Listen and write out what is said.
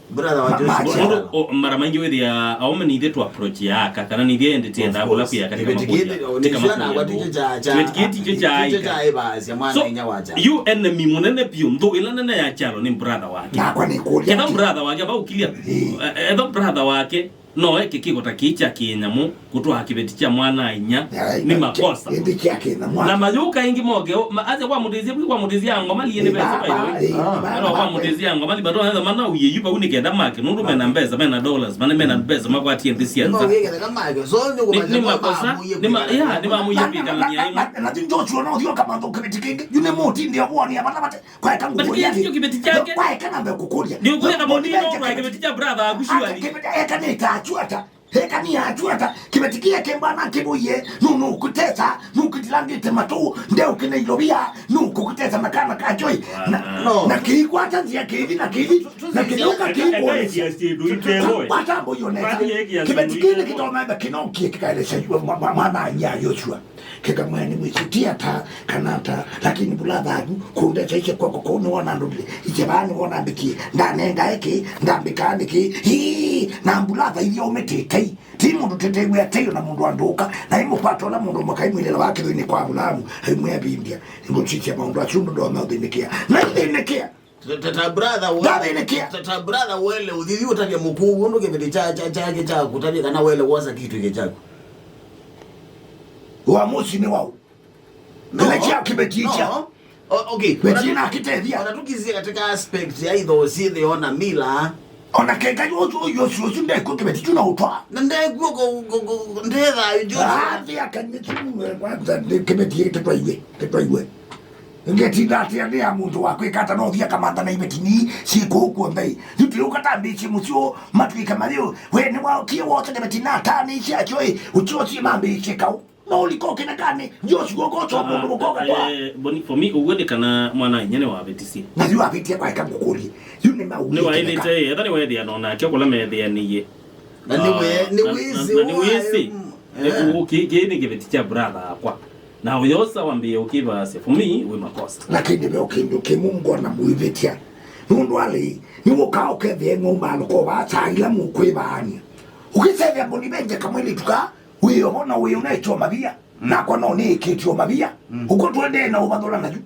brother wa Joshua mara mingi wewe ya au mani ile tu approach yaka kana ni ile ndete enda bula pia katika makundi kama watije cha basi mwana inya wacha you enemy munene pio ndo ilana ya chalo ni brother wake na kwa ni kulia kama brother wake ba ukilia edo brother wake no kiko takicha kinyamu kutoa kibeticha mwana inya ni makosa na majuka ingi moge aze kwa mudizia ngoma liende pesa bayo kwa mudizia ngoma li bado anza mana uye yupa unikenda make nundu mena mbeza mena dollars mena mbeza makwa tie ndisi anza ni makosa ni mamuye pika na nyai na tinjo chuo ndio kama ndo kibetikinge yune moti ndio woni abana bate kwa kama ngoja ndio kibeticha yake kwa kama ndo kukulia ndio kwa kama ndio kwa kibeticha brother agushwa ni kibeticha chuata heka ni achuata kibetikia kembana kibuye nunu kutesa nukitilangite matu ndeo kinailobia nuku kutesa makana kachoi na kikwata nzia kivi na kivi na kinuka kibo wata boyone kibetikile kitomeba kinoki kikaelesha mwana nya Yoshua kika mwani mwichitia ta kanata lakini buladagu kunde chaishe kwa kono wana ndule ichebani wana biki ndanenga eki ndambika hii na bulada hivyo umetete timu ndutete mwe ateyo na mundu anduka na imo pato na mundu makaimwile wake ni kwa bulamu haimwe bindia ngochicha mundu achundu ndo amaudinikia na ndinekia tata brother wele udhiwi utaje mukuu ndo kibeti cha kutaje kana wele waza kitu kike chako uamuzi ni wao nilechia kibeticha okay betina kitethia wanatukizia katika aspect ya either usithi ona mila ona keka Yoshua ndeko kibeti tuna utwa na ndeko ndetha Joshua ya kanyetu kwanza kibeti tetwaiwe ngetinda atia ni amundu wakwikata no thia kamanda na ibetini siku huko ndai ndio ukatambichi musio matwika mario we ni wao kio wote kibeti tani cia choi uchochi mambichi kau no liko kina kane Joshua ko to mundu mukoka kwa boni for me uwede kana mwana nyene wa betisi na yu abitia kwa kamukuri yune mau ni wa ile te thani wede anona kyo kula mede aniye na ni wizi ukigeni kibeticha brother akwa na uyosa wambie ukiba se for me we makosa lakini be ukindo kemungu na muivetia nundu ali ni wokao keve ngoma ko ba tsaila mu kwibani ukisevya boni benje kamwili tuka wewe ona wewe unaitwa mabia na kwa nini kitio mabia uko twende na ubadhola na juu